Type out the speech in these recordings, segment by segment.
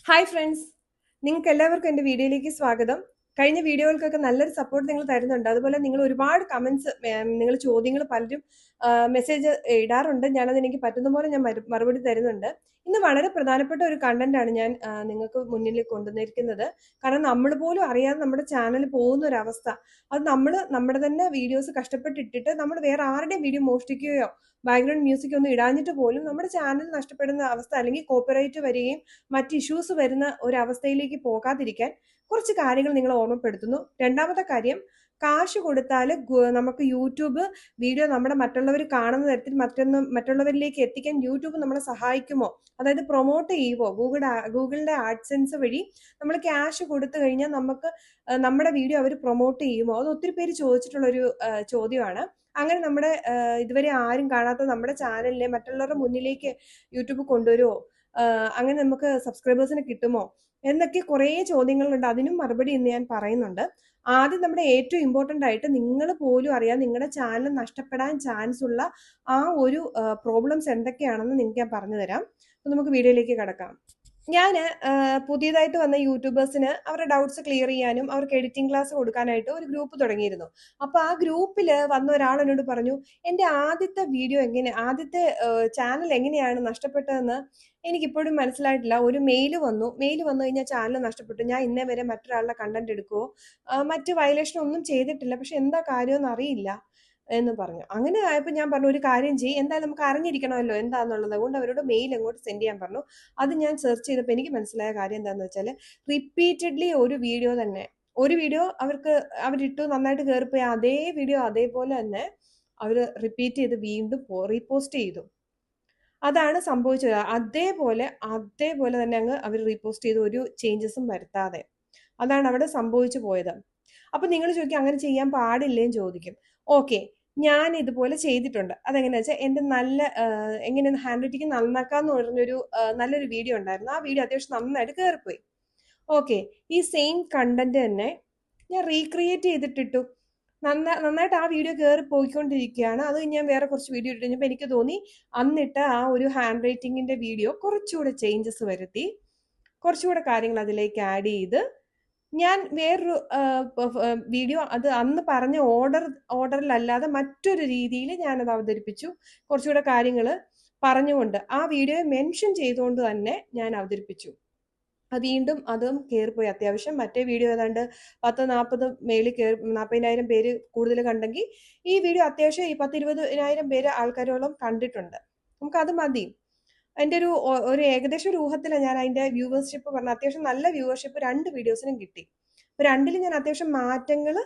Hi friends, നിങ്ങൾക്ക് എല്ലാവർക്കും എൻ്റെ വീഡിയോയിലേക്ക് സ്വാഗതം. കഴിഞ്ഞ വീഡിയോകൾക്കൊക്കെ നല്ലൊരു സപ്പോർട്ട് നിങ്ങൾ തരുന്നുണ്ട്. അതുപോലെ നിങ്ങൾ ഒരുപാട് കമൻസ്, നിങ്ങൾ ചോദ്യങ്ങൾ പലരും മെസ്സേജ് ഇടാറുണ്ട്. ഞാനത് എനിക്ക് പറ്റുന്ന പോലെ ഞാൻ മറുപടി തരുന്നുണ്ട്. ഇന്ന് വളരെ പ്രധാനപ്പെട്ട ഒരു കണ്ടന്റ് ആണ് ഞാൻ നിങ്ങൾക്ക് മുന്നിൽ കൊണ്ടുവന്നിരിക്കുന്നത്. കാരണം നമ്മൾ പോലും അറിയാതെ നമ്മുടെ ചാനൽ പോകുന്ന ഒരു അവസ്ഥ. അത് നമ്മൾ നമ്മുടെ തന്നെ വീഡിയോസ് കഷ്ടപ്പെട്ടിട്ടിട്ട് നമ്മൾ വേറെ ആരുടെയും വീഡിയോ മോഷ്ടിക്കുകയോ ബാക്ക്ഗ്രൗണ്ട് മ്യൂസിക് ഒന്നും ഇടാഞ്ഞിട്ട് പോലും നമ്മുടെ ചാനൽ നഷ്ടപ്പെടുന്ന അവസ്ഥ, അല്ലെങ്കിൽ കോപ്പിറൈറ്റ് വരികയും മറ്റ് ഇഷ്യൂസ് വരുന്ന ഒരു അവസ്ഥയിലേക്ക് പോകാതിരിക്കാൻ കുറച്ച് കാര്യങ്ങൾ നിങ്ങൾ ഓർമ്മപ്പെടുത്തുന്നു. രണ്ടാമത്തെ കാര്യം, കാശ് കൊടുത്താൽ നമുക്ക് യൂട്യൂബ് വീഡിയോ നമ്മുടെ മറ്റുള്ളവർ കാണുന്ന തരത്തിൽ മറ്റുള്ളവരിലേക്ക് എത്തിക്കാൻ യൂട്യൂബ് നമ്മളെ സഹായിക്കുമോ? അതായത് പ്രൊമോട്ട് ചെയ്യുമോ? ഗൂഗിളിന്റെ ആഡ്സെൻസ് വഴി നമ്മൾ ക്യാഷ് കൊടുത്തു കഴിഞ്ഞാൽ നമുക്ക് നമ്മുടെ വീഡിയോ അവർ പ്രൊമോട്ട് ചെയ്യുമോ? അത് ഒത്തിരി പേര് ചോദിച്ചിട്ടുള്ളൊരു ചോദ്യമാണ്. അങ്ങനെ നമ്മുടെ ഇതുവരെ ആരും കാണാത്ത നമ്മുടെ ചാനലിനെ മറ്റുള്ളവരുടെ മുന്നിലേക്ക് യൂട്യൂബ് കൊണ്ടുവരുമോ? അങ്ങനെ നമുക്ക് സബ്സ്ക്രൈബേഴ്സിന് കിട്ടുമോ എന്നൊക്കെ കുറേ ചോദ്യങ്ങളുണ്ട്. അതിനും മറുപടി ഇന്ന് ഞാൻ പറയുന്നുണ്ട്. ആദ്യം നമ്മുടെ ഏറ്റവും ഇമ്പോർട്ടൻ്റ് ആയിട്ട്, നിങ്ങൾ പോലും അറിയാൻ നിങ്ങളുടെ ചാനൽ നഷ്ടപ്പെടാൻ ചാൻസ് ഉള്ള ആ ഒരു പ്രോബ്ലംസ് എന്തൊക്കെയാണെന്ന് നിങ്ങൾക്ക് ഞാൻ പറഞ്ഞു തരാം. അപ്പോൾ നമുക്ക് വീഡിയോയിലേക്ക് കിടക്കാം. ഞാൻ പുതിയതായിട്ട് വന്ന യൂട്യൂബേഴ്സിന് അവരുടെ ഡൗട്ട്സ് ക്ലിയർ ചെയ്യാനും അവർക്ക് എഡിറ്റിംഗ് ക്ലാസ് കൊടുക്കാനായിട്ട് ഒരു ഗ്രൂപ്പ് തുടങ്ങിയിരുന്നു. അപ്പോൾ ആ ഗ്രൂപ്പിൽ വന്ന ഒരാൾ എന്നോട് പറഞ്ഞു, എൻ്റെ ആദ്യത്തെ ചാനൽ എങ്ങനെയാണ് നഷ്ടപ്പെട്ടതെന്ന് എനിക്കിപ്പോഴും മനസ്സിലായിട്ടില്ല. ഒരു മെയിൽ വന്നു കഴിഞ്ഞാൽ ചാനൽ നഷ്ടപ്പെട്ടു. ഞാൻ ഇന്നേ വരെ മറ്റൊരാളുടെ കണ്ടന്റ് എടുക്കുകയോ മറ്റ് വയലേഷൻ ഒന്നും ചെയ്തിട്ടില്ല, പക്ഷെ എന്താ കാര്യമെന്ന് അറിയില്ല എന്ന് പറഞ്ഞു. അങ്ങനെ ആയപ്പോൾ ഞാൻ പറഞ്ഞു, ഒരു കാര്യം ചെയ്യ്, എന്തായാലും നമുക്ക് അറിഞ്ഞിരിക്കണമല്ലോ എന്താണെന്നുള്ളത്. അതുകൊണ്ട് അവരോട് മെയിൽ അങ്ങോട്ട് സെൻഡ് ചെയ്യാൻ പറഞ്ഞു. അത് ഞാൻ സെർച്ച് ചെയ്തപ്പോൾ എനിക്ക് മനസ്സിലായ കാര്യം എന്താണെന്ന് വെച്ചാൽ, റിപ്പീറ്റഡ്ലി ഒരു വീഡിയോ അവരിട്ടു, നന്നായിട്ട് കയറിപ്പോയി, അതേ വീഡിയോ അതേപോലെ തന്നെ അവർ റിപ്പീറ്റ് ചെയ്ത് വീണ്ടും റീപോസ്റ്റ് ചെയ്തു. അതാണ് സംഭവിച്ചത്. അതേപോലെ തന്നെ അങ്ങ് അവർ റീപോസ്റ്റ് ചെയ്ത്, ഒരു ചേഞ്ചസും വരുത്താതെ. അതാണ് അവിടെ സംഭവിച്ചു പോയത്. അപ്പൊ നിങ്ങൾ ചോദിക്കും, അങ്ങനെ ചെയ്യാൻ പാടില്ലേന്ന് ചോദിക്കും. ഓക്കെ, ഞാൻ ഇതുപോലെ ചെയ്തിട്ടുണ്ട്. അതെങ്ങനെയാ വെച്ചാൽ, എൻ്റെ എങ്ങനെ ഹാൻഡ് റൈറ്റിംഗ് നന്നാക്കാന്ന് പറഞ്ഞൊരു നല്ലൊരു വീഡിയോ ഉണ്ടായിരുന്നു. ആ വീഡിയോ അത്യാവശ്യം നന്നായിട്ട് കയറിപ്പോയി. ഓക്കെ, ഈ സെയിം കണ്ടന്റ് തന്നെ ഞാൻ റീക്രിയേറ്റ് ചെയ്തിട്ടിട്ടു. നന്നായിട്ട് ആ വീഡിയോ കയറി പോയിക്കൊണ്ടിരിക്കുകയാണ്. അത് ഞാൻ വേറെ കുറച്ച് വീഡിയോ ഇട്ട് കഴിഞ്ഞപ്പോൾ എനിക്ക് തോന്നി, അന്നിട്ട് ആ ഒരു ഹാൻഡ് റൈറ്റിങ്ങിന്റെ വീഡിയോ കുറച്ചുകൂടെ ചേഞ്ചസ് വരുത്തി, കുറച്ചുകൂടെ കാര്യങ്ങൾ അതിലേക്ക് ആഡ് ചെയ്ത്, ഞാൻ വേറൊരു വീഡിയോ, അത് അന്ന് പറഞ്ഞ ഓർഡറിലല്ലാതെ മറ്റൊരു രീതിയിൽ ഞാനത് അവതരിപ്പിച്ചു. കുറച്ചുകൂടെ കാര്യങ്ങൾ പറഞ്ഞുകൊണ്ട് ആ വീഡിയോയെ മെൻഷൻ ചെയ്തുകൊണ്ട് തന്നെ ഞാൻ അവതരിപ്പിച്ചു. വീണ്ടും അതും കയറിപ്പോയി. അത്യാവശ്യം മറ്റേ വീഡിയോ ഏതാണ്ട് 10-40 മേളിൽ 40,000 പേര് കൂടുതൽ കണ്ടെങ്കിൽ, ഈ വീഡിയോ അത്യാവശ്യം 10-20,000 പേര് ആൾക്കാരോളം കണ്ടിട്ടുണ്ട്. നമുക്കത് മതി. എൻ്റെ ഒരു ഏകദേശം ഒരു ഊഹത്തിലാണ് ഞാൻ അതിൻ്റെ വ്യൂവേഴ്ഷിപ്പ് പറഞ്ഞത്. അത്യാവശ്യം നല്ല വ്യൂവർഷിപ്പ് 2 വീഡിയോസിനും കിട്ടി. അപ്പോൾ 2ലും ഞാൻ അത്യാവശ്യം മാറ്റങ്ങൾ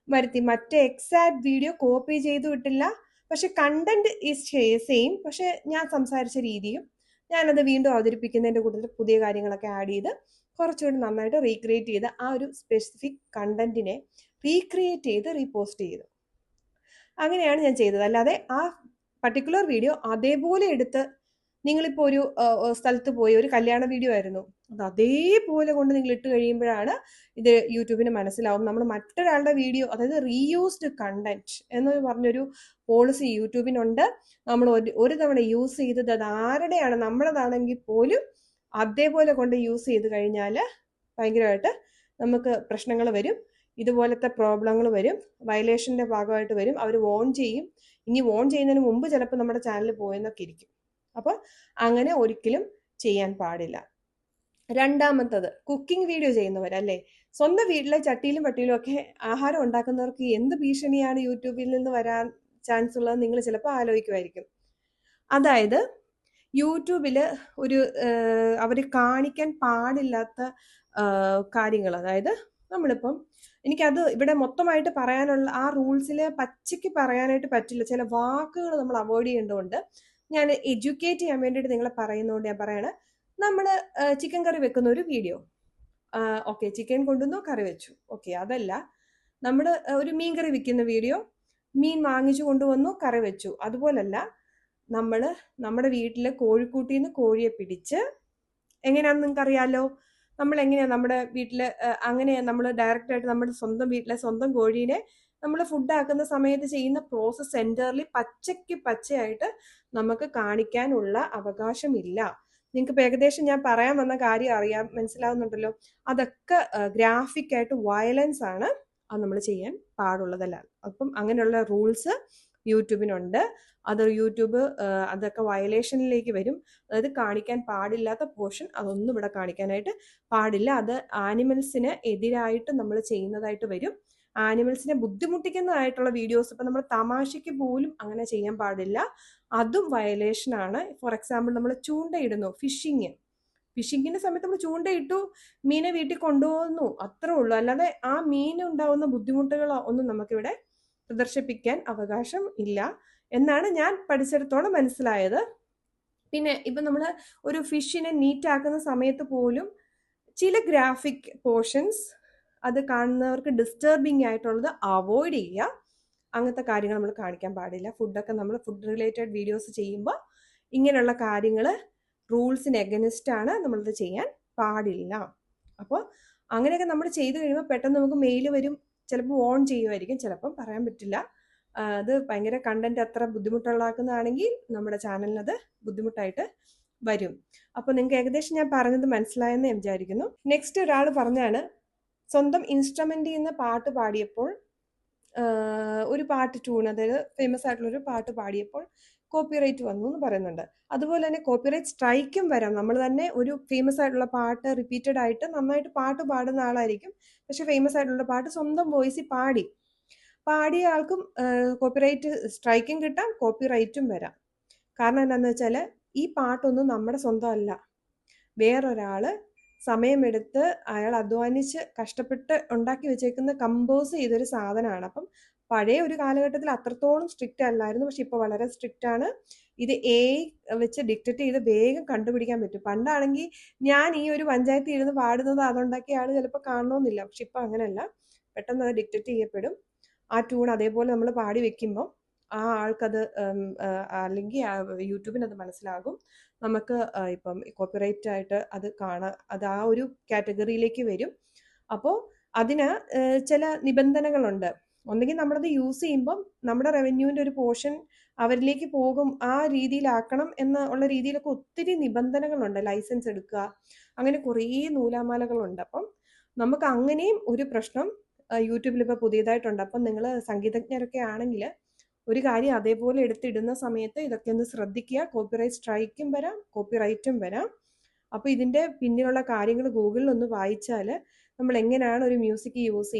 വരുത്തി. മറ്റേ എക്സാക്ട് വീഡിയോ കോപ്പി ചെയ്തു വിട്ടില്ല, പക്ഷെ കണ്ടന്റ് ഈസ് സെയിം. പക്ഷെ ഞാൻ സംസാരിച്ച രീതിയും ഞാനത് വീണ്ടും അവതരിപ്പിക്കുന്നതിൻ്റെ കൂട്ടത്തിൽ പുതിയ കാര്യങ്ങളൊക്കെ ആഡ് ചെയ്ത് കുറച്ചുകൂടി നന്നായിട്ട് റീക്രിയേറ്റ് ചെയ്ത് ആ ഒരു സ്പെസിഫിക് കണ്ടന്റിനെ റീക്രിയേറ്റ് ചെയ്ത് റീപോസ്റ്റ് ചെയ്തു. അങ്ങനെയാണ് ഞാൻ ചെയ്തത്. അല്ലാതെ ആ പർട്ടിക്കുലർ വീഡിയോ അതേപോലെ എടുത്ത്, നിങ്ങളിപ്പോൾ ഒരു സ്ഥലത്ത് പോയി, ഒരു കല്യാണ വീഡിയോ ആയിരുന്നു, അത് അതേപോലെ കൊണ്ട് നിങ്ങൾ ഇട്ട് കഴിയുമ്പോഴാണ് ഇത് യൂട്യൂബിന് മനസ്സിലാവും. നമ്മൾ മറ്റൊരാളുടെ വീഡിയോ, അതായത് റീയൂസ്ഡ് കണ്ടന്റ് എന്ന് പറഞ്ഞൊരു പോളിസി യൂട്യൂബിനുണ്ട്. നമ്മൾ ഒരു തവണ യൂസ് ചെയ്തത് അത് ആരുടെയാണ്, നമ്മളതാണെങ്കിൽ പോലും അതേപോലെ കൊണ്ട് യൂസ് ചെയ്ത് കഴിഞ്ഞാൽ ഭയങ്കരമായിട്ട് നമുക്ക് പ്രശ്നങ്ങൾ വരും. ഇതുപോലത്തെ പ്രോബ്ലങ്ങൾ വരും, വയലേഷൻ്റെ ഭാഗമായിട്ട് വരും. അവർ വോൺ ചെയ്യും. ഇനി വോൺ ചെയ്യുന്നതിന് മുമ്പ് ചിലപ്പോൾ നമ്മുടെ ചാനൽ പോയെന്നൊക്കെ ഇരിക്കും. അപ്പോൾ അങ്ങനെ ഒരിക്കലും ചെയ്യാൻ പാടില്ല. രണ്ടാമത്തത്, കുക്കിംഗ് വീഡിയോ ചെയ്യുന്നവരല്ലേ, സ്വന്തം വീട്ടിലെ ചട്ടിയിലും പട്ടിയിലും ഒക്കെ ആഹാരം ഉണ്ടാക്കുന്നവർക്ക് എന്ത് ഭീഷണിയാണ് യൂട്യൂബിൽ നിന്ന് വരാൻ ചാൻസ് ഉള്ളത് നിങ്ങൾ ചിലപ്പോൾ ആലോചിക്കുമായിരിക്കും. അതായത് യൂട്യൂബിൽ അവർ കാണിക്കാൻ പാടില്ലാത്ത കാര്യങ്ങൾ, അതായത് നമ്മളിപ്പം, എനിക്കത് ഇവിടെ മൊത്തമായിട്ട് പറയാനുള്ള ആ റൂൾസിൽ പച്ചയ്ക്ക് പറയാനായിട്ട് പറ്റില്ല. ചില വാക്കുകൾ നമ്മൾ അവോയ്ഡ് ചെയ്യേണ്ടതുകൊണ്ട് ഞാൻ എഡ്യൂക്കേറ്റ് ചെയ്യാൻ വേണ്ടിയിട്ട് നിങ്ങളെ പറയുന്നതുകൊണ്ട് ഞാൻ പറയണേ. നമ്മൾ ചിക്കൻ കറി വെക്കുന്ന ഒരു വീഡിയോ, ഓക്കെ, ചിക്കൻ കൊണ്ടുവന്നു കറി വെച്ചു, ഓക്കെ. അതല്ല, നമ്മൾ ഒരു മീൻ കറി വിൽക്കുന്ന വീഡിയോ, മീൻ വാങ്ങിച്ചു കൊണ്ടുവന്നു കറി വെച്ചു. അതുപോലല്ല, നമ്മൾ നമ്മുടെ വീട്ടിലെ കോഴിക്കൂട്ടിൽ നിന്ന് കോഴിയെ പിടിച്ച്, എങ്ങനെയാണെന്ന് നിങ്ങൾക്ക് അറിയാലോ, നമ്മൾ എങ്ങനെയാണ് നമ്മുടെ വീട്ടിൽ, അങ്ങനെ നമ്മൾ ഡയറക്റ്റായിട്ട് നമ്മുടെ സ്വന്തം വീട്ടിലെ സ്വന്തം കോഴീനെ നമ്മൾ ഫുഡ് ആക്കുന്ന സമയത്ത് ചെയ്യുന്ന പ്രോസസ് പച്ചയായിട്ട് നമുക്ക് കാണിക്കാനുള്ള അവകാശമില്ല. നിങ്ങൾക്ക് ഏകദേശം ഞാൻ പറയാൻ വന്ന കാര്യം അറിയാം, മനസ്സിലാവുന്നുണ്ടല്ലോ. അതൊക്കെ ഗ്രാഫിക് ആയിട്ട് വയലൻസ് ആണ് അത് നമ്മൾ ചെയ്യാൻ പാടുള്ളതല്ല. അപ്പം അങ്ങനെയുള്ള റൂൾസ് യൂട്യൂബിനുണ്ട്. അത് യൂട്യൂബ് അതൊക്കെ വയലേഷനിലേക്ക് വരും. അതായത് കാണിക്കാൻ പാടില്ലാത്ത പോർഷൻ അതൊന്നും ഇവിടെ കാണിക്കാനായിട്ട് പാടില്ല. അത് ആനിമൽസിന് എതിരായിട്ട് നമ്മൾ ചെയ്യുന്നതായിട്ട് വരും. ആനിമൽസിനെ ബുദ്ധിമുട്ടിക്കുന്നതായിട്ടുള്ള വീഡിയോസ് ഇപ്പം നമ്മൾ തമാശയ്ക്ക് പോലും അങ്ങനെ ചെയ്യാൻ പാടില്ല. അതും വയലേഷനാണ്. ഫോർ എക്സാമ്പിൾ നമ്മൾ ചൂണ്ടയിടുന്നു, ഫിഷിങ്ങിന്റെ സമയത്ത് നമ്മൾ ചൂണ്ടയിട്ടു, മീനെ വീട്ടിൽ കൊണ്ടുപോകുന്നു, അത്രേ ഉള്ളൂ. അല്ലാതെ ആ മീൻ ഉണ്ടാവുന്ന ബുദ്ധിമുട്ടുകളോ ഒന്നും നമുക്കിവിടെ പ്രദർശിപ്പിക്കാൻ അവകാശം ഇല്ല എന്നാണ് ഞാൻ പഠിച്ചിടത്തോളം മനസ്സിലായത്. പിന്നെ ഇപ്പം നമ്മൾ ഒരു ഫിഷിനെ നീറ്റ് ആക്കുന്ന സമയത്ത് പോലും ചില ഗ്രാഫിക് പോർഷൻസ് അത് കാണുന്നവർക്ക് ഡിസ്റ്റർബിങ് ആയിട്ടുള്ളത് അവോയ്ഡ് ചെയ്യുക. അങ്ങനത്തെ കാര്യങ്ങൾ നമ്മൾ കാണിക്കാൻ പാടില്ല. ഫുഡൊക്കെ നമ്മൾ ഫുഡ് റിലേറ്റഡ് വീഡിയോസ് ചെയ്യുമ്പോൾ ഇങ്ങനെയുള്ള കാര്യങ്ങൾ റൂൾസിന് എഗനിസ്റ്റ് ആണ്, നമ്മളത് ചെയ്യാൻ പാടില്ല. അപ്പോൾ അങ്ങനെയൊക്കെ നമ്മൾ ചെയ്ത് കഴിയുമ്പോൾ പെട്ടെന്ന് നമുക്ക് മെയിൽ വരും. ചിലപ്പോൾ ഓൺ ചെയ്യുമായിരിക്കും, ചിലപ്പം പറയാൻ പറ്റില്ല. അത് ഭയങ്കര കണ്ടന്റ് അത്ര ബുദ്ധിമുട്ടുള്ളതാക്കുന്നതാണെങ്കിൽ നമ്മുടെ ചാനലിനത് ബുദ്ധിമുട്ടായിട്ട് വരും. അപ്പോൾ നിങ്ങൾക്ക് ഏകദേശം ഞാൻ പറഞ്ഞത് മനസ്സിലായെന്ന് ഞാൻ വിചാരിക്കുന്നു. നെക്സ്റ്റ് ഒരാൾ പറഞ്ഞാണ്, സ്വന്തം ഇൻസ്ട്രുമെന്റിൽ നിന്ന് പാട്ട് പാടിയപ്പോൾ ഒരു പാട്ട് ട്യൂൺ, അതായത് ഫേമസ് ആയിട്ടുള്ളൊരു പാട്ട് പാടിയപ്പോൾ കോപ്പിറൈറ്റ് വന്നു എന്ന് പറയുന്നുണ്ട്. അതുപോലെ തന്നെ കോപ്പിറൈറ്റ് സ്ട്രൈക്കും വരാം. നമ്മൾ തന്നെ ഒരു ഫേമസ് ആയിട്ടുള്ള പാട്ട് റിപ്പീറ്റഡ് ആയിട്ട് നന്നായിട്ട് പാട്ട് പാടുന്ന ആളായിരിക്കും, പക്ഷെ ഫേമസ് ആയിട്ടുള്ള പാട്ട് സ്വന്തം വോയിസിൽ പാടിയ ആൾക്കും കോപ്പിറൈറ്റ് സ്ട്രൈക്കും കിട്ടാം, കോപ്പിറൈറ്റും വരാം. കാരണം എന്താണെന്ന് വെച്ചാൽ ഈ പാട്ടൊന്നും നമ്മുടെ സ്വന്തം അല്ല, വേറൊരാള് സമയമെടുത്ത് അയാൾ അധ്വാനിച്ച് കഷ്ടപ്പെട്ട് ഉണ്ടാക്കി വെച്ചേക്കുന്ന കമ്പോസ് ചെയ്തൊരു സാധനമാണ്. അപ്പം പഴയ ഒരു കാലഘട്ടത്തിൽ അത്രത്തോളം സ്ട്രിക്റ്റ് അല്ലായിരുന്നു, പക്ഷെ ഇപ്പോൾ വളരെ സ്ട്രിക്റ്റ് ആണ്. ഇത് വെച്ച് ഡിക്റ്റേറ്റ് ചെയ്ത് വേഗം കണ്ടുപിടിക്കാൻ പറ്റും. പണ്ടാണെങ്കിൽ ഞാൻ ഈ ഒരു പഞ്ചായത്തിൽ ഇരുന്ന് പാടുന്നത് അതുണ്ടാക്കിയ ആൾ ചിലപ്പോൾ കാണണമെന്നില്ല, പക്ഷെ ഇപ്പം അങ്ങനെയല്ല, പെട്ടെന്ന് അത് ഡിക്റ്റേറ്റ് ചെയ്യപ്പെടും. ആ ട്യൂൺ അതേപോലെ നമ്മൾ പാടി വെക്കുമ്പോൾ ആ ആൾക്കത് അല്ലെങ്കിൽ യൂട്യൂബിന് അത് മനസ്സിലാകും. നമുക്ക് ഇപ്പം കോപ്പിറൈറ്റ് ആയിട്ട് അത് അത് ആ ഒരു കാറ്റഗറിയിലേക്ക് വരും. അപ്പോൾ അതിന് ചില നിബന്ധനകളുണ്ട്. ഒന്നെങ്കിൽ നമ്മളത് യൂസ് ചെയ്യുമ്പം നമ്മുടെ റവന്യൂവിൻ്റെ ഒരു പോർഷൻ അവരിലേക്ക് പോകും, ആ രീതിയിലാക്കണം എന്നുള്ള രീതിയിലൊക്കെ ഒത്തിരി നിബന്ധനകളുണ്ട്. ലൈസൻസ് എടുക്കുക, അങ്ങനെ കുറേ നൂലാമാലകളുണ്ട്. അപ്പം നമുക്ക് അങ്ങനെയും ഒരു പ്രശ്നം യൂട്യൂബിൽ ഇപ്പോൾ പുതിയതായിട്ടുണ്ട്. അപ്പം നിങ്ങൾ സംഗീതജ്ഞരൊക്കെ ആണെങ്കിൽ ഒരു കാര്യം അതേപോലെ എടുത്തിടുന്ന സമയത്ത് ഇതൊക്കെ ഒന്ന് ശ്രദ്ധിക്കുക. കോപ്പിറൈറ്റ് സ്ട്രൈക്കും വരാം, കോപ്പിറൈറ്റും വരാം. അപ്പോൾ ഇതിൻ്റെ പിന്നിലുള്ള കാര്യങ്ങൾ ഗൂഗിളിൽ ഒന്ന് വായിച്ചാൽ നമ്മൾ എങ്ങനെയാണ് ഒരു മ്യൂസിക് യൂസ്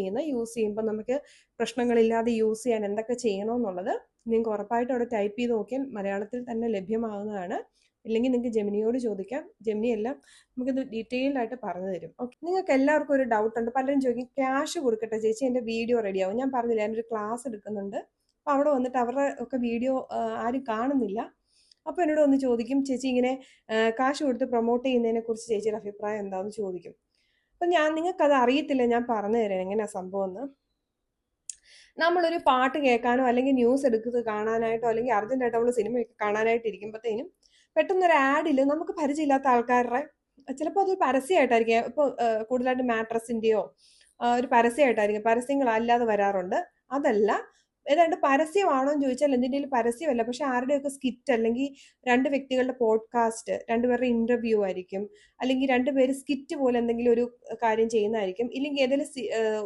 ചെയ്യുമ്പോൾ നമുക്ക് പ്രശ്നങ്ങളില്ലാതെ യൂസ് ചെയ്യാൻ എന്തൊക്കെ ചെയ്യണമെന്നുള്ളത് നിങ്ങൾക്ക് ഉറപ്പായിട്ടും അവിടെ ടൈപ്പ് ചെയ്ത് നോക്കിയാൽ മലയാളത്തിൽ തന്നെ ലഭ്യമാകുന്നതാണ്. ഇല്ലെങ്കിൽ നിങ്ങൾക്ക് ജെമിനിയോട് ചോദിക്കാം, ജെമിനി എല്ലാം നമുക്കിത് ഡീറ്റെയിൽഡ് ആയിട്ട് പറഞ്ഞു തരും. ഓക്കെ, നിങ്ങൾക്ക് എല്ലാവർക്കും ഒരു ഡൗട്ട് ഉണ്ട്. പലരും ചോദിക്കും, ക്യാഷ് കൊടുക്കട്ടെ ചേച്ചി, എൻ്റെ വീഡിയോ റെഡിയാവും. ഞാൻ പറഞ്ഞില്ല, ഞാനൊരു ക്ലാസ് എടുക്കുന്നുണ്ട്. അപ്പോൾ അവിടെ വന്നിട്ട് അവരുടെ ഒക്കെ വീഡിയോ ആരും കാണുന്നില്ല. അപ്പോൾ എന്നോട് ഒന്ന് ചോദിക്കും, ചേച്ചി ഇങ്ങനെ കാശ് കൊടുത്ത് പ്രൊമോട്ട് ചെയ്യുന്നതിനെ കുറിച്ച് ചേച്ചിയുടെ അഭിപ്രായം എന്താണെന്ന് ചോദിക്കും. അപ്പം നിങ്ങൾക്കത് അറിയത്തില്ല, ഞാൻ പറഞ്ഞു തരാം എങ്ങനെയാണ് സംഭവം എന്ന്. നമ്മളൊരു പാട്ട് കേൾക്കാനോ അല്ലെങ്കിൽ ന്യൂസ് എടുക്കുന്നത് കാണാനായിട്ടോ അല്ലെങ്കിൽ അർജന്റായിട്ട് നമ്മൾ സിനിമയൊക്കെ കാണാനായിട്ട് ഇരിക്കുമ്പോഴത്തേനും പെട്ടെന്നൊരു ആഡിൽ നമുക്ക് പരിചയമില്ലാത്ത ആൾക്കാരുടെ, ചിലപ്പോൾ അതൊരു പരസ്യമായിട്ടായിരിക്കും. ഇപ്പോൾ കൂടുതലായിട്ട് മാട്രസിൻ്റെയോ ഒരു പരസ്യമായിട്ടായിരിക്കും, പരസ്യങ്ങളല്ലാതെ വരാറുണ്ട്. അതല്ല, ഏതാണ്ട് പരസ്യമാണോ എന്ന് ചോദിച്ചാൽ എന്തിൻ്റെയും പരസ്യമല്ല, പക്ഷെ ആരുടെയൊക്കെ സ്കിറ്റ് അല്ലെങ്കിൽ രണ്ട് വ്യക്തികളുടെ പോഡ്കാസ്റ്റ്, രണ്ടുപേരുടെ ഇൻ്റർവ്യൂ ആയിരിക്കും, അല്ലെങ്കിൽ രണ്ടുപേര് സ്കിറ്റ് പോലെ എന്തെങ്കിലും ഒരു കാര്യം ചെയ്യുന്നതായിരിക്കും, ഇല്ലെങ്കിൽ ഏതെങ്കിലും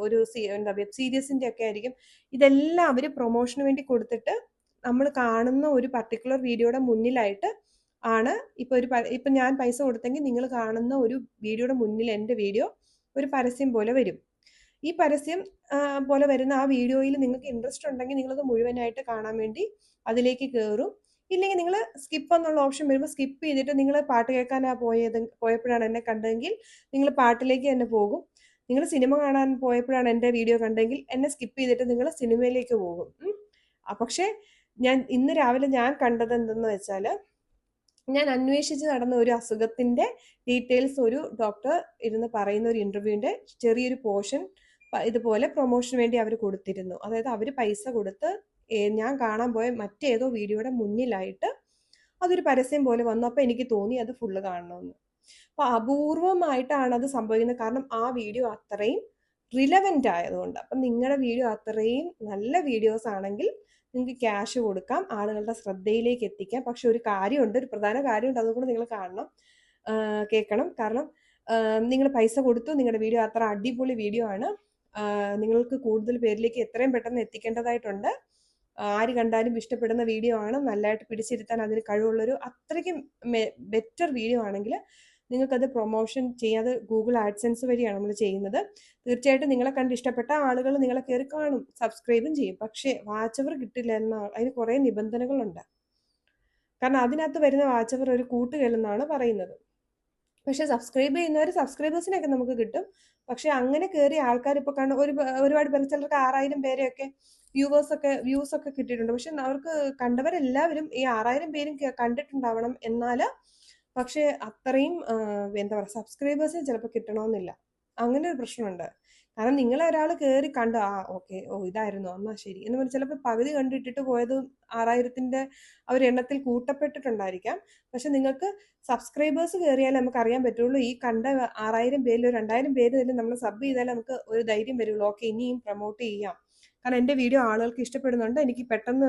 ഒരു എന്താ വെബ് സീരീസിൻ്റെ ഒക്കെ ആയിരിക്കും. ഇതെല്ലാം അവർ പ്രൊമോഷന് വേണ്ടി കൊടുത്തിട്ട് നമ്മൾ കാണുന്ന ഒരു പർട്ടിക്കുലർ വീഡിയോയുടെ മുന്നിലായിട്ട് ആണ് ഇപ്പം ഞാൻ പൈസ കൊടുത്തെങ്കിൽ നിങ്ങൾ കാണുന്ന ഒരു വീഡിയോയുടെ മുന്നിൽ എൻ്റെ വീഡിയോ ഒരു പരസ്യം പോലെ വരും. ഈ പരസ്യം പോലെ വരുന്ന ആ വീഡിയോയിൽ നിങ്ങൾക്ക് ഇൻട്രസ്റ്റ് ഉണ്ടെങ്കിൽ നിങ്ങളത് മുഴുവനായിട്ട് കാണാൻ വേണ്ടി അതിലേക്ക് കയറും. ഇല്ലെങ്കിൽ നിങ്ങൾ സ്കിപ്പ് എന്നുള്ള ഓപ്ഷൻ വരുമ്പോൾ സ്കിപ്പ് ചെയ്തിട്ട് നിങ്ങൾ പാട്ട് കേൾക്കാനാണ് പോയപ്പോഴാണ് എന്നെ കണ്ടതെങ്കിൽ നിങ്ങൾ പാട്ടിലേക്ക് തന്നെ പോകും. നിങ്ങൾ സിനിമ കാണാൻ പോയപ്പോഴാണ് എൻ്റെ വീഡിയോ കണ്ടെങ്കിൽ എന്നെ സ്കിപ്പ് ചെയ്തിട്ട് നിങ്ങൾ സിനിമയിലേക്ക് പോകും. പക്ഷേ ഇന്ന് രാവിലെ ഞാൻ കണ്ടത് എന്തെന്ന് വെച്ചാൽ, ഞാൻ അന്വേഷിച്ച് നടന്ന ഒരു അസുഖത്തിൻ്റെ ഡീറ്റെയിൽസ് ഒരു ഡോക്ടർ ഇരുന്ന് പറയുന്ന ഒരു ഇൻ്റർവ്യൂവിൻ്റെ ചെറിയൊരു പോർഷൻ ഇതുപോലെ പ്രൊമോഷന് വേണ്ടി അവർ കൊടുത്തിരുന്നു. അതായത് അവർ പൈസ കൊടുത്ത് ഞാൻ കാണാൻ പോയ മറ്റേതോ വീഡിയോയുടെ മുന്നിലായിട്ട് അതൊരു പരസ്യം പോലെ വന്നു. അപ്പോൾ എനിക്ക് തോന്നി അത് ഫുള്ള് കാണണമെന്ന്. അപ്പോൾ അപൂർവമായിട്ടാണ് അത് സംഭവിക്കുന്നത്, കാരണം ആ വീഡിയോ അത്രയും റിലവൻ്റ് ആയതുകൊണ്ട്. അപ്പം നിങ്ങളുടെ വീഡിയോ അത്രയും നല്ല വീഡിയോസ് ആണെങ്കിൽ നിങ്ങൾക്ക് ക്യാഷ് കൊടുക്കാം, ആളുകളുടെ ശ്രദ്ധയിലേക്ക് എത്തിക്കാം. പക്ഷെ ഒരു കാര്യമുണ്ട്, ഒരു പ്രധാന കാര്യമുണ്ട്, അതുകൊണ്ട് നിങ്ങൾ കാണണം. കേൾക്കണം. കാരണം നിങ്ങൾ പൈസ കൊടുത്തു, നിങ്ങളുടെ വീഡിയോ അത്ര അടിപൊളി വീഡിയോ ആണ്, നിങ്ങൾക്ക് കൂടുതൽ പേരിലേക്ക് എത്രയും പെട്ടെന്ന് എത്തിക്കേണ്ടതായിട്ടുണ്ട്. ആര് കണ്ടാലും ഇഷ്ടപ്പെടുന്ന വീഡിയോ ആണ്, നല്ലതായിട്ട് പിടിച്ചിരുത്താൻ അതിന് കഴിവുള്ളൊരു അത്രയ്ക്കും ബെറ്റർ വീഡിയോ ആണെങ്കിൽ നിങ്ങൾക്കത് പ്രൊമോഷൻ ചെയ്യാതെ ഗൂഗിൾ ആഡ്സെൻസ് വഴിയാണ് നമ്മൾ ചെയ്യുന്നത്. തീർച്ചയായിട്ടും നിങ്ങളെ കണ്ട് ഇഷ്ടപ്പെട്ട ആളുകൾ നിങ്ങളെ കയറി കാണും, സബ്സ്ക്രൈബും ചെയ്യും. പക്ഷേ വാച്ച് അവർ കിട്ടില്ല അതിന് കുറേ നിബന്ധനകളുണ്ട്. കാരണം അതിനകത്ത് വരുന്ന വാച്ച് അവർ ഒരു കൂട്ടുകയെന്നാണ് പറയുന്നത്. പക്ഷെ സബ്സ്ക്രൈബ് ചെയ്യുന്നവർ സബ്സ്ക്രൈബേഴ്സിനൊക്കെ നമുക്ക് കിട്ടും. പക്ഷെ അങ്ങനെ കയറിയ ആൾക്കാർ ഇപ്പോൾ കാണും ഒരുപാട് പേര്, ചിലർക്ക് 6000 പേരെയൊക്കെ വ്യൂസ് ഒക്കെ കിട്ടിയിട്ടുണ്ട്. പക്ഷെ അവർക്ക് കണ്ടവരെല്ലാവരും ഈ 6000 പേരും കണ്ടിട്ടുണ്ടാവണം. എന്നാൽ പക്ഷെ അത്രയും എന്താ പറയുക, സബ്സ്ക്രൈബേഴ്സിന് ചിലപ്പോൾ കിട്ടണമെന്നില്ല. അങ്ങനെ ഒരു പ്രശ്നമുണ്ട്. കാരണം നിങ്ങളെ ഒരാൾ കയറി കണ്ടു, ഓക്കെ, ഇതായിരുന്നു, എന്നാൽ ശരി എന്ന് പറഞ്ഞാൽ ചിലപ്പോൾ പകുതി കണ്ടിട്ടിട്ട് പോയത് 6000-ന്റെ എണ്ണത്തിൽ കൂട്ടപ്പെട്ടിട്ടുണ്ടായിരിക്കാം. പക്ഷെ നിങ്ങൾക്ക് സബ്സ്ക്രൈബേഴ്സ് കയറിയാലേ നമുക്ക് അറിയാൻ പറ്റുള്ളൂ. ഈ കണ്ട 6000 പേരിൽ 2000 പേര് തന്നെ നമ്മൾ സബ് ചെയ്താലേ നമുക്ക് ഒരു ധൈര്യം വരുള്ളൂ, ഓക്കെ ഇനിയും പ്രൊമോട്ട് ചെയ്യാം. കാരണം എൻ്റെ വീഡിയോ ആളുകൾക്ക് ഇഷ്ടപ്പെടുന്നുണ്ട്, എനിക്ക് പെട്ടെന്ന്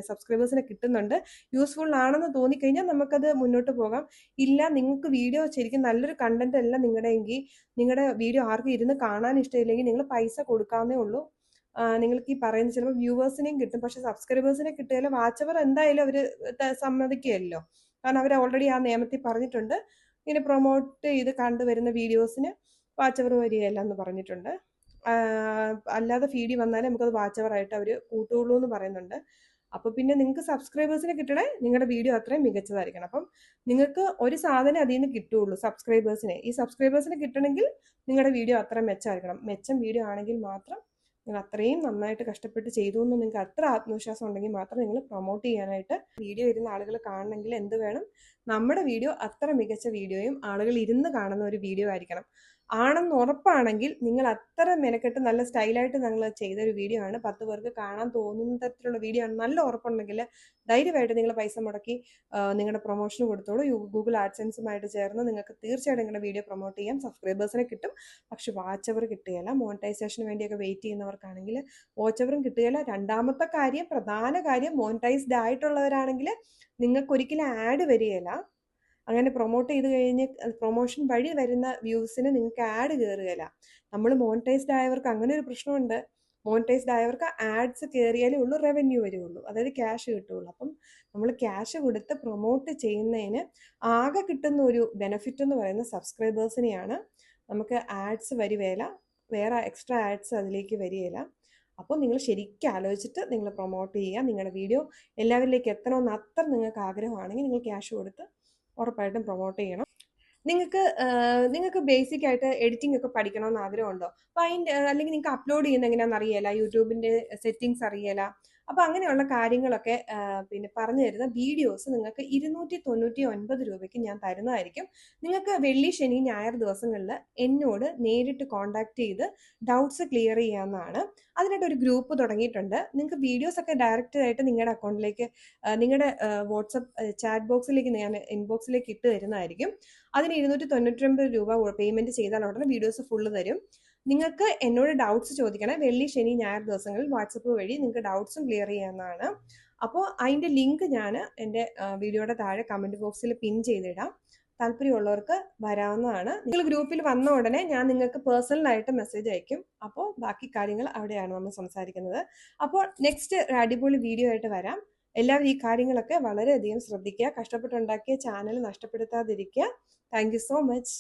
സബ്സ്ക്രൈബേഴ്സിനെ കിട്ടുന്നുണ്ട്, യൂസ്ഫുൾ ആണെന്ന് തോന്നിക്കഴിഞ്ഞാൽ നമുക്കത് മുന്നോട്ട് പോകാം. ഇല്ല, നിങ്ങൾക്ക് വീഡിയോ ശരിക്കും നല്ലൊരു കണ്ടന്റ് അല്ല നിങ്ങളുടെ വീഡിയോ ആർക്കും ഇരുന്ന് കാണാൻ ഇഷ്ടമില്ലെങ്കിൽ നിങ്ങൾ പൈസ കൊടുക്കാവുന്നേ ഉള്ളൂ. നിങ്ങൾക്ക് ഈ പറയുന്ന ചിലപ്പോൾ വ്യൂവേഴ്സിനെയും കിട്ടും, പക്ഷെ സബ്സ്ക്രൈബേഴ്സിനെ കിട്ടുകയില്ല. വാച്ചവർ എന്തായാലും അവർ സമ്മതിക്കുകയല്ലോ. കാരണം അവർ ഓൾറെഡി ആ നിയമത്തിൽ പറഞ്ഞിട്ടുണ്ട്, ഇങ്ങനെ പ്രൊമോട്ട് ചെയ്ത് കണ്ടുവരുന്ന വീഡിയോസിന് വാച്ചവർ വരികയല്ല എന്ന് പറഞ്ഞിട്ടുണ്ട്. അല്ലാതെ ഫീഡിൽ വന്നാലേ നമുക്കത് വാച്ചവറായിട്ട് അവർ കൂട്ടുകയുള്ളൂ എന്ന് പറയുന്നുണ്ട്. അപ്പോൾ പിന്നെ നിങ്ങൾക്ക് സബ്സ്ക്രൈബേഴ്സിനെ കിട്ടണേ നിങ്ങളുടെ വീഡിയോ അത്രയും മികച്ചതായിരിക്കണം. അപ്പം നിങ്ങൾക്ക് ഒരു സാധനം അതിൽ നിന്ന് കിട്ടുകയുള്ളൂ, സബ്സ്ക്രൈബേഴ്സിനെ. ഈ സബ്സ്ക്രൈബേഴ്സിനെ കിട്ടണമെങ്കിൽ നിങ്ങളുടെ വീഡിയോ അത്ര മെച്ചമായിരിക്കണം. മെച്ചം വീഡിയോ ആണെങ്കിൽ മാത്രം, നിങ്ങൾ അത്രയും നന്നായിട്ട് കഷ്ടപ്പെട്ട് ചെയ്തു എന്ന് നിങ്ങൾക്ക് അത്ര ആത്മവിശ്വാസം ഉണ്ടെങ്കിൽ മാത്രം നിങ്ങൾ പ്രൊമോട്ട് ചെയ്യാനായിട്ട്. വീഡിയോ ഇരുന്ന് ആളുകൾ കാണണമെങ്കിൽ എന്ത് വേണം, നമ്മുടെ വീഡിയോ അത്ര മികച്ച വീഡിയോയും ആളുകൾ ഇരുന്ന് കാണുന്ന ഒരു വീഡിയോ ആയിരിക്കണം. ആണെന്ന് ഉറപ്പാണെങ്കിൽ നിങ്ങൾ അത്ര മെനക്കെട്ട് നല്ല സ്റ്റൈലായിട്ട് നിങ്ങൾ ചെയ്തൊരു വീഡിയോ ആണ്, 10 പേർക്ക് കാണാൻ തോന്നുന്ന തരത്തിലുള്ള വീഡിയോ ആണ്, നല്ല ഉറപ്പുണ്ടെങ്കിൽ ധൈര്യമായിട്ട് നിങ്ങൾ പൈസ മുടക്കി നിങ്ങളുടെ പ്രൊമോഷൻ കൊടുത്തോളൂ. ഗൂഗിൾ ആഡ്സെൻസുമായിട്ട് ചേർന്ന് നിങ്ങൾക്ക് തീർച്ചയായിട്ടും നിങ്ങളുടെ വീഡിയോ പ്രൊമോട്ട് ചെയ്യാം. സബ്സ്ക്രൈബേഴ്സിനെ കിട്ടും, പക്ഷെ വാച്ച് അവർ കിട്ടുകയില്ല. മോണിറ്റൈസേഷന് വേണ്ടിയൊക്കെ വെയിറ്റ് ചെയ്യുന്നവർക്കാണെങ്കിൽ വാച്ച് അവറും കിട്ടുകയില്ല. രണ്ടാമത്തെ കാര്യം, പ്രധാന കാര്യം, മോണിറ്റൈസ്ഡ് ആയിട്ടുള്ളവരാണെങ്കിൽ നിങ്ങൾക്ക് ഒരിക്കലും ആഡ് വരികയില്ല. അങ്ങനെ പ്രൊമോട്ട് ചെയ്ത് കഴിഞ്ഞ് പ്രൊമോഷൻ വഴി വരുന്ന വ്യൂസിന് നിങ്ങൾക്ക് ആഡ് കയറുകയില്ല. നമ്മൾ മോണിറ്റൈസ്ഡ് ആയവർക്ക് അങ്ങനെ ഒരു പ്രശ്നമുണ്ട്. മോണിറ്റൈസ്ഡ് ആയവർക്ക് ആഡ്സ് കയറിയാലേ ഉള്ളൂ റവന്യൂ വരുള്ളൂ, അതായത് ക്യാഷ് കിട്ടുള്ളൂ. അപ്പം നമ്മൾ ക്യാഷ് കൊടുത്ത് പ്രൊമോട്ട് ചെയ്യുന്നതിന് ആകെ കിട്ടുന്ന ഒരു ബെനിഫിറ്റ് എന്ന് പറയുന്നത് സബ്സ്ക്രൈബേഴ്സിനെയാണ്. നമുക്ക് ആഡ്സ് വരികയില്ല, വേറെ എക്സ്ട്രാ ആഡ്സ് അതിലേക്ക് വരികയില്ല. അപ്പോൾ നിങ്ങൾ ശരിക്കും ആലോചിച്ചിട്ട് നിങ്ങൾ പ്രൊമോട്ട് ചെയ്യുക. നിങ്ങളുടെ വീഡിയോ എല്ലാവരിലേക്ക് എത്തണമെന്ന് അത്ര നിങ്ങൾക്ക് ആഗ്രഹമാണെങ്കിൽ നിങ്ങൾ ക്യാഷ് കൊടുത്ത് ഉറപ്പായിട്ടും പ്രൊമോട്ട് ചെയ്യണം. നിങ്ങൾക്ക് ബേസിക് ആയിട്ട് എഡിറ്റിംഗ് ഒക്കെ പഠിക്കണമെന്ന് ആഗ്രഹമുണ്ടോ? അപ്പോൾ അല്ലെങ്കിൽ നിങ്ങൾക്ക് അപ്ലോഡ് ചെയ്യുന്ന എങ്ങനെയാണെന്ന് അറിയില്ല, യൂട്യൂബിൻ്റെ സെറ്റിങ്സ് അറിയില്ല. അപ്പോൾ അങ്ങനെയുള്ള കാര്യങ്ങളൊക്കെ പറഞ്ഞു തരുന്ന വീഡിയോസ് നിങ്ങൾക്ക് 299 രൂപയ്ക്ക് ഞാൻ തരുന്നതായിരിക്കും. നിങ്ങൾക്ക് വെള്ളി, ശനി, ഞായർ ദിവസങ്ങളിൽ എന്നോട് നേരിട്ട് കോൺടാക്ട് ചെയ്ത് ഡൗട്ട്സ് ക്ലിയർ ചെയ്യാവുന്നതാണ്. അതിനായിട്ട് ഒരു ഗ്രൂപ്പ് തുടങ്ങിയിട്ടുണ്ട്. നിങ്ങൾക്ക് വീഡിയോസ് ഒക്കെ ഡയറക്റ്റ് ആയിട്ട് നിങ്ങളുടെ അക്കൗണ്ടിലേക്ക്, നിങ്ങളുടെ വാട്സപ്പ് ചാറ്റ് ബോക്സിലേക്ക്, ഞാൻ ഇൻബോക്സിലേക്ക് ഇട്ട് തരുന്നതായിരിക്കും. അതിന് 299 രൂപ പേയ്മെന്റ് ചെയ്താൽ ഉടനെ വീഡിയോസ് ഫുള്ള് തരും. നിങ്ങൾക്ക് എന്നോട് ഡൗട്ട്സ് ചോദിക്കണേ. വെള്ളി, ശനി, ഞായർ ദിവസങ്ങളിൽ വാട്സപ്പ് വഴി നിങ്ങൾക്ക് ഡൗട്ട്സും ക്ലിയർ ചെയ്യാവുന്നതാണ്. അപ്പോൾ അതിൻ്റെ ലിങ്ക് ഞാൻ എൻ്റെ വീഡിയോയുടെ താഴെ കമൻറ്റ് ബോക്സിൽ പിൻ ചെയ്തിടാം. താല്പര്യമുള്ളവർക്ക് വരാവുന്നതാണ്. നിങ്ങൾ ഗ്രൂപ്പിൽ വന്ന ഉടനെ ഞാൻ നിങ്ങൾക്ക് പേഴ്സണലായിട്ട് മെസ്സേജ് അയക്കും. അപ്പോൾ ബാക്കി കാര്യങ്ങൾ അവിടെയാണ് നമ്മൾ സംസാരിക്കുന്നത്. അപ്പോൾ നെക്സ്റ്റ് അടിപൊളി വീഡിയോ ആയിട്ട് വരാം. എല്ലാവരും ഈ കാര്യങ്ങളൊക്കെ വളരെയധികം ശ്രദ്ധിക്കുക. കഷ്ടപ്പെട്ടുണ്ടാക്കിയ ചാനൽ നഷ്ടപ്പെടുത്താതിരിക്കുക. Thank you so much.